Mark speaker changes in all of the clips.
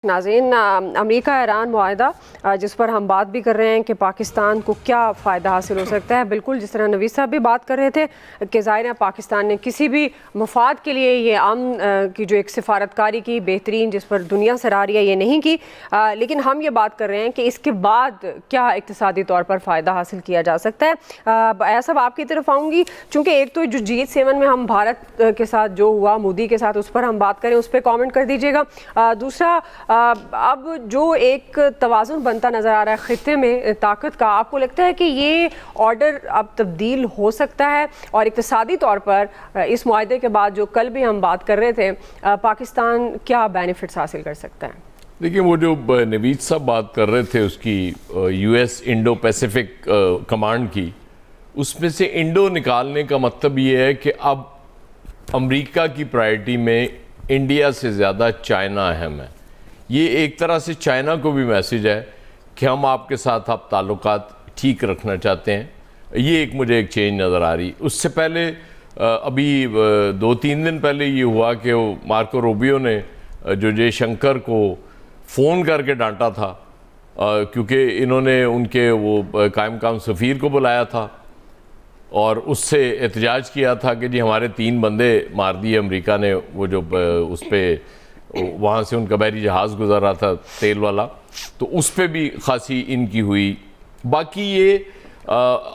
Speaker 1: नाज़रीन, America Iran मुआहदा जिस पर हम बात भी कर रहे हैं कि पाकिस्तान को क्या फ़ायदा हासिल हो सकता है। बिल्कुल जिस तरह नवीद साहब भी बात कर रहे थे कि ज़ाहिर है पाकिस्तान ने किसी भी मफाद के लिए ये की जो एक सिफारतकारी की बेहतरीन जिस पर दुनिया सराह रही है ये नहीं की, लेकिन हम ये बात कर रहे हैं कि इसके बाद क्या इक़्तिसादी तौर पर फ़ायदा हासिल किया जा सकता है। ऐसा सब आपकी तरफ आऊँगी, चूँकि एक तो जो G7 में हम भारत के साथ जो हुआ मोदी के साथ उस पर हम बात करें, उस पर कॉमेंट कर दीजिएगा। दूसरा, अब जो एक तवाज़ुन बनता नज़र आ रहा है ख़ित्ते में ताकत का, आपको लगता है कि ये ऑर्डर अब तब्दील हो सकता है और इक़्तिसादी तौर पर इस मुआहदे के बाद जो कल भी हम बात कर रहे थे, पाकिस्तान क्या बेनिफिट्स हासिल कर सकता है?
Speaker 2: देखिए, वो जो नवीद साहब बात कर रहे थे उसकी US इंडो पैसिफिक कमांड की, उसमें से इंडो निकालने का मतलब ये है कि अब अमेरिका की प्रायोरिटी में इंडिया से ज़्यादा चाइना अहम है। ये एक तरह से चाइना को भी मैसेज है कि हम आपके साथ आप ताल्लुकात ठीक रखना चाहते हैं। ये मुझे एक चेंज नज़र आ रही। उससे पहले अभी 2-3 दिन पहले ये हुआ कि वो मार्को रूबियो ने जो जयशंकर को फ़ोन करके डांटा था क्योंकि इन्होंने उनके वो कायम काम सफ़ीर को बुलाया था और उससे एहतजाज किया था कि जी हमारे 3 बंदे मार दिए अमेरिका ने। वो जो उस पर वहाँ से उनका बहरी जहाज़ गुजर रहा था तेल वाला, तो उस पर भी खासी इनकी हुई। बाकी ये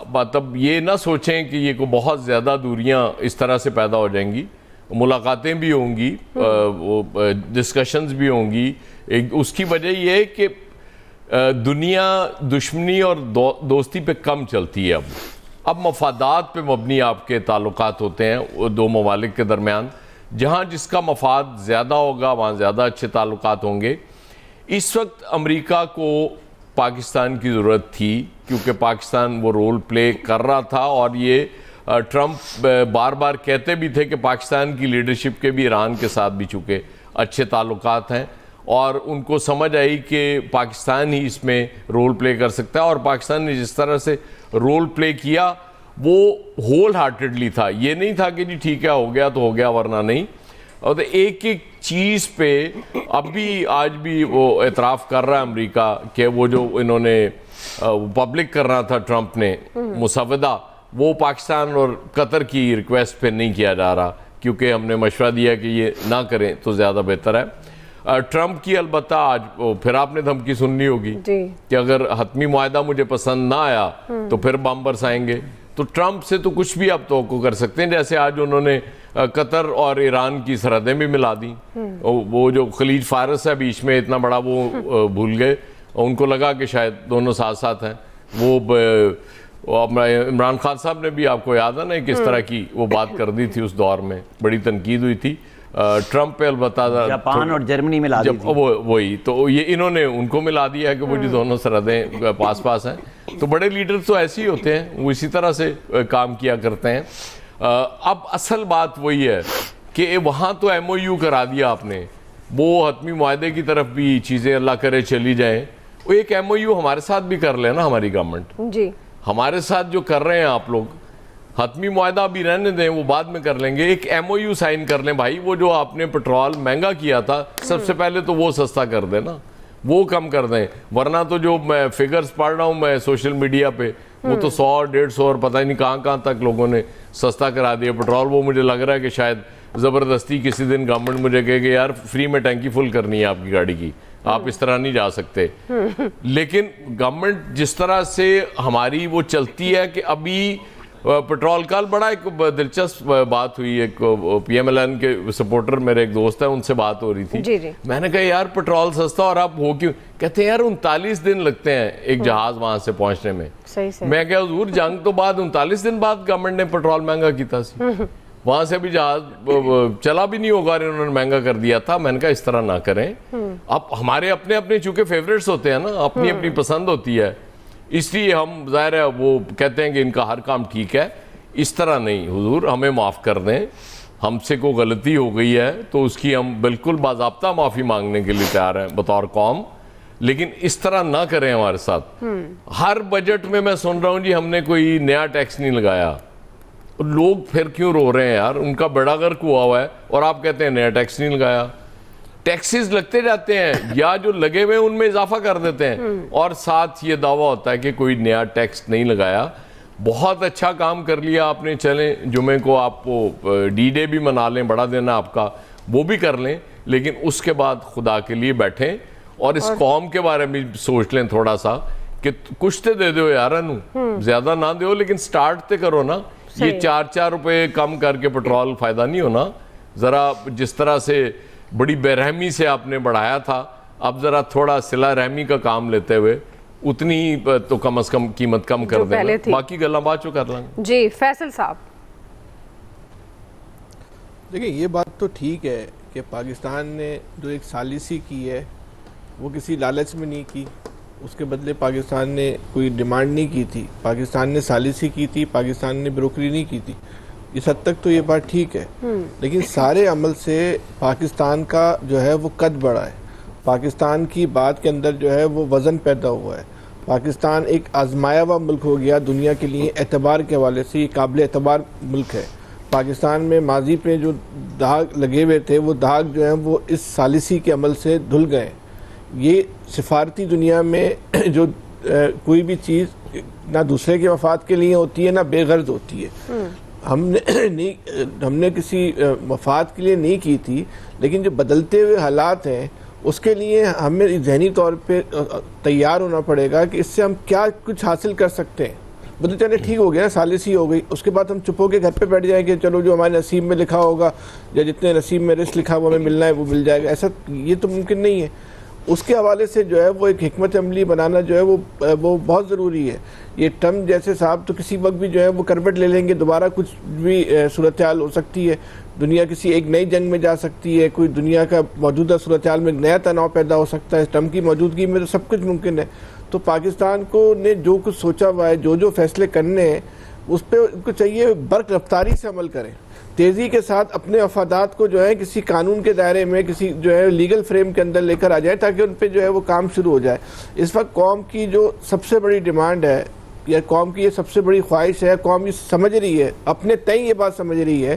Speaker 2: मतलब ये ना सोचें कि ये को बहुत ज़्यादा दूरियाँ इस तरह से पैदा हो जाएंगी। मुलाकातें भी होंगी, डिस्कशंस भी होंगी। एक उसकी वजह ये है कि दुनिया दुश्मनी और दोस्ती पे कम चलती है। अब मफादात पे मबनी आपके ताल्लुकात होते हैं दो ममालिक के दरमियान। जहाँ जिसका मफाद ज़्यादा होगा वहाँ ज़्यादा अच्छे ताल्लुकात होंगे। इस वक्त अमेरिका को पाकिस्तान की ज़रूरत थी क्योंकि पाकिस्तान वो रोल प्ले कर रहा था और ये ट्रंप बार बार कहते भी थे कि पाकिस्तान की लीडरशिप के भी ईरान के साथ भी चूँकि अच्छे ताल्लुकात हैं और उनको समझ आई कि पाकिस्तान ही इसमें रोल प्ले कर सकता है। और पाकिस्तान ने जिस तरह से रोल प्ले किया वो होल हार्टेडली था। ये नहीं था कि जी ठीक है हो गया तो हो गया वरना नहीं। और एक एक चीज़ पे अब भी आज भी वो एतराफ़ कर रहा है अमेरिका कि वो जो इन्होंने पब्लिक कर रहा था ट्रंप ने मुसवदा, वो पाकिस्तान और कतर की रिक्वेस्ट पे नहीं किया जा रहा क्योंकि हमने मशवरा दिया कि ये ना करें तो ज़्यादा बेहतर है। ट्रंप की अलबत्ता आज फिर आपने धमकी सुननी होगी कि अगर हतमी मुआहदा मुझे पसंद ना आया तो फिर बम बरसाएंगे। तो ट्रंप से तो कुछ भी आप तवक्को कर सकते हैं। जैसे आज उन्होंने कतर और ईरान की सरहदें भी मिला दी। वो जो खलीज फारस है बीच में इतना बड़ा वो भूल गए, उनको लगा कि शायद दोनों साथ साथ हैं। वो इमरान खान साहब ने भी, आपको याद है ना, किस तरह की वो बात कर दी थी, उस दौर में बड़ी तनकीद हुई थी ट्रंप पे। अलबत्ता
Speaker 3: जापान और जर्मनी मिला दी थी।
Speaker 2: वही तो ये इन्होंने उनको मिला दिया है कि वो जो दोनों सरहदें पास पास हैं। तो बड़े लीडर तो ऐसे ही होते हैं, वो इसी तरह से काम किया करते हैं। अब असल बात वही है कि वहाँ तो MOU करा दिया आपने, वो हतमी मुआहदे की तरफ भी चीज़ें अल्लाह करे चली जाएं। वो एक MOU हमारे साथ भी कर लेना, हमारी गवर्नमेंट जी हमारे साथ जो कर रहे हैं आप लोग, हतमी मुआहदा भी रहने दें, वो बाद में कर लेंगे। एक MOU साइन कर लें भाई। वो जो आपने पेट्रोल महंगा किया था सबसे पहले तो वो सस्ता कर देना, वो कम कर दें। वरना तो जो मैं फिगर्स पढ़ रहा हूँ मैं सोशल मीडिया पे, वो तो 100-150 और पता ही नहीं कहाँ कहाँ तक लोगों ने सस्ता करा दिया पेट्रोल। वो मुझे लग रहा है कि शायद ज़बरदस्ती किसी दिन गवर्नमेंट मुझे कहेगी यार फ्री में टैंकी फुल करनी है आपकी गाड़ी की, आप इस तरह नहीं जा सकते। लेकिन गवर्नमेंट जिस तरह से हमारी वो चलती है कि अभी पेट्रोल कल बड़ा एक दिलचस्प बात हुई। एक PMLN के सपोर्टर मेरे एक दोस्त है, उनसे बात हो रही थी। जी। मैंने कहा यार पेट्रोल सस्ता और आप हो क्यों? कहते हैं यार 39 दिन लगते हैं एक जहाज वहां से पहुंचने में। सही। मैं क्या हुजूर, जंग तो बाद 39 दिन बाद गवर्नमेंट ने पेट्रोल महंगा किया, वहां से भी जहाज चला भी नहीं होगा, उन्होंने महंगा कर दिया था। मैंने कहा इस तरह ना करें। अब हमारे अपने अपने चूंकि फेवरेट्स होते हैं ना, अपनी अपनी पसंद होती है, इसलिए हम ज़ाहिर है वो कहते हैं कि इनका हर काम ठीक है। इस तरह नहीं हुजूर, हमें माफ़ कर दें, हमसे कोई गलती हो गई है तो उसकी हम बिल्कुल बाज़ाब्ता माफ़ी मांगने के लिए तैयार हैं बतौर कौम, लेकिन इस तरह ना करें हमारे साथ। हर बजट में मैं सुन रहा हूँ जी हमने कोई नया टैक्स नहीं लगाया। लोग फिर क्यों रो रहे हैं यार? उनका बड़ा गर्क हुआ है और आप कहते हैं नया टैक्स नहीं लगाया। टैक्सेस लगते जाते हैं या जो लगे हुए उनमें इजाफा कर देते हैं, और साथ ये दावा होता है कि कोई नया टैक्स नहीं लगाया। बहुत अच्छा काम कर लिया आपने, चलें जुमे को आपको डी डे भी मना लें, बड़ा दिन है आपका, वो भी कर लें, लेकिन उसके बाद खुदा के लिए बैठें और इस कौम के बारे में सोच लें थोड़ा सा कि कुछ तो दे दो यार, ज्यादा ना दो लेकिन स्टार्ट तो करो ना। ये 4-4 रुपए कम करके पेट्रोल फायदा नहीं होना। जरा जिस तरह से बड़ी बेरहमी से आपने बढ़ाया था, अब जरा थोड़ा सिला रहमी का काम लेते हुए उतनी तो कम से कम कीमत कम कर देना, बाकी गल्ला बात जो कर लेंगे।
Speaker 1: जी फैसल साहब,
Speaker 4: देखिए ये बात तो ठीक है कि पाकिस्तान ने जो एक सालिसी की है वो किसी लालच में नहीं की, उसके बदले पाकिस्तान ने कोई डिमांड नहीं की थी, पाकिस्तान ने सालिसी की थी, पाकिस्तान ने ब्रोकरी नहीं की थी। इस हद तक तो ये बात ठीक है, लेकिन सारे अमल से पाकिस्तान का जो है वो कद बढ़ा है, पाकिस्तान की बात के अंदर जो है वो वज़न पैदा हुआ है। पाकिस्तान एक आजमाया हुआ मुल्क हो गया दुनिया के लिए, एतबार के हवाले से ये काबिल एतबार मुल्क है। पाकिस्तान में माजी पे जो दाग लगे हुए थे वो दाग जो हैं वो इस सालिसी के अमल से धुल गए। ये सिफारती दुनिया में जो कोई भी चीज़ ना दूसरे के मफाद के लिए होती है ना बेगर्ज होती है। हमने किसी मफाद के लिए नहीं की थी, लेकिन जो बदलते हुए हालात हैं उसके लिए हमें ज़हनी तौर पे तैयार होना पड़ेगा कि इससे हम क्या कुछ हासिल कर सकते हैं। मतलब चले ठीक हो गया ना, सालिसी हो गई, उसके बाद हम चुप होकर घर पे बैठ जाएंगे, चलो जो हमारे नसीब में लिखा होगा या जितने नसीब में रिस्क लिखा हुआ हमें मिलना है वो मिल जाएगा, ऐसा ये तो मुमकिन नहीं है। उसके हवाले से जो है वो एक हिकमत अमली बनाना जो है वो बहुत ज़रूरी है। ये ट्रम्प जैसे साहब तो किसी वक्त भी जो है वो करवट ले लेंगे, दोबारा कुछ भी सूरत हाल हो सकती है, दुनिया किसी एक नई जंग में जा सकती है, कोई दुनिया का मौजूदा सूरत हाल में नया तनाव पैदा हो सकता है। ट्रम्प की मौजूदगी में तो सब कुछ मुमकिन है। तो पाकिस्तान को ने जो कुछ सोचा हुआ है, जो फैसले करने हैं, उस पर उनको चाहिए बर्क रफ्तारी से अमल करें, तेज़ी के साथ अपने मफादात को जो है किसी कानून के दायरे में, किसी जो है लीगल फ्रेम के अंदर लेकर आ जाए, ताकि उन पर जो है वो काम शुरू हो जाए। इस वक्त कौम की जो सबसे बड़ी डिमांड है या कौम की ये सबसे बड़ी ख्वाहिश है, कौम ये समझ रही है, अपने तय ये बात समझ रही है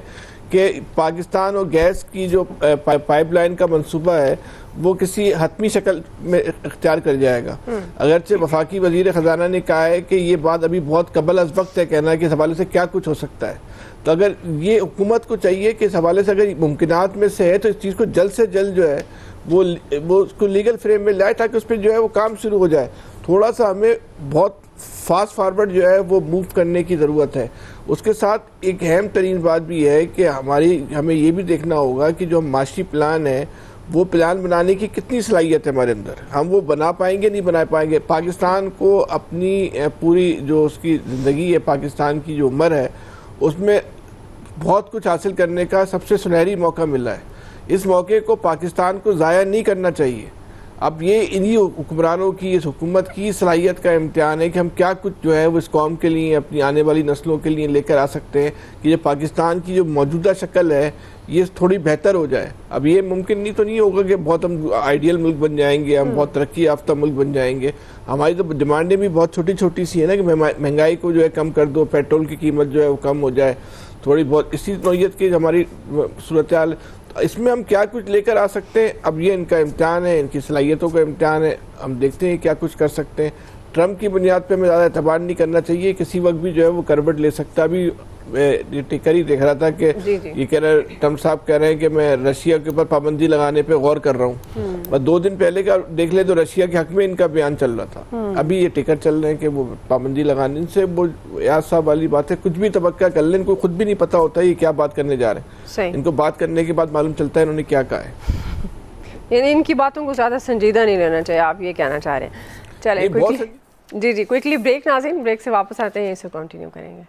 Speaker 4: कि पाकिस्तान और गैस की जो पाइपलाइन का मंसूबा है वो किसी हतमी शक्ल में इख्तियार कर जाएगा। अगरचे वफाकी वज़ीर ख़जाना ने कहा है कि ये बात अभी बहुत कबल अज़ वक्त है कहना है कि इस हवाले से क्या कुछ हो सकता है। तो अगर ये हुकूमत को चाहिए कि इस हवाले से अगर मुमकिनात में से है तो इस चीज़ को जल्द से जल्द जो है वो उसको लीगल फ्रेम में लाए, ताकि उस पर जो है वो काम शुरू हो जाए। थोड़ा सा हमें बहुत फास्ट फारवर्ड जो है वो मूव करने की ज़रूरत है। उसके साथ एक अहम तरीन बात भी है कि हमें ये भी देखना होगा कि जो माशी प्लान है वो प्लान बनाने की कितनी सलाहियत है हमारे अंदर, हम वो बना पाएंगे नहीं बना पाएंगे। पाकिस्तान को अपनी पूरी जो उसकी ज़िंदगी है, पाकिस्तान की जो उम्र है, उसमें बहुत कुछ हासिल करने का सबसे सुनहरी मौका मिला है। इस मौके को पाकिस्तान को ज़ाया नहीं करना चाहिए। अब ये इन्हीं हुक्मरानों की, इस हुकूमत की सलाहियत का इम्तिहान है कि हम क्या कुछ जो है वो इस कौम के लिए, अपनी आने वाली नस्लों के लिए लेकर आ सकते हैं कि ये पाकिस्तान की जो मौजूदा शक्ल है ये थोड़ी बेहतर हो जाए। अब ये मुमकिन नहीं तो नहीं होगा कि बहुत हम आइडियल मुल्क बन जाएंगे, हम बहुत तरक्की याफ्ता मुल्क बन जाएंगे। हमारी तो डिमांडें भी बहुत छोटी छोटी सी है ना, कि महंगाई को जो है कम कर दो, पेट्रोल की कीमत जो है वो कम हो जाए, थोड़ी बहुत इसी नौइयत की हमारी सूरत हाल। इसमें हम क्या कुछ लेकर आ सकते हैं, अब ये इनका इम्तिहान है, इनकी सलाहियतों का इम्तिहान है। हम देखते हैं क्या कुछ कर सकते हैं। ट्रम्प की बुनियाद पे हमें ज़्यादा एतबार नहीं करना चाहिए, किसी वक्त भी जो है वो करवट ले सकता। अभी ये टिकर ही देख रहा था कि ये कह रहे ट्रम्प साहब कह रहे हैं कि मैं रशिया के ऊपर पाबंदी लगाने पे गौर कर रहा हूँ। बस 2 दिन पहले का देख ले तो रशिया के हक में इनका बयान चल रहा था। अभी ये टिकर चल रहे हैं कि वो पाबंदी लगाने से, वो याद साहब वाली बात है, कुछ भी तबक्का कर लें, इनको खुद भी नहीं पता होता ये क्या बात करने जा रहे हैं। इनको बात करने के बाद मालूम चलता है इन्होंने क्या कहा है।
Speaker 1: यानी इनकी बातों को ज़्यादा संजीदा नहीं लेना चाहिए, आप ये कहना चाह रहे हैं। चले जी क्विकली ब्रेक, नाज़रीन ब्रेक से वापस आते हैं, इसे कंटिन्यू करेंगे।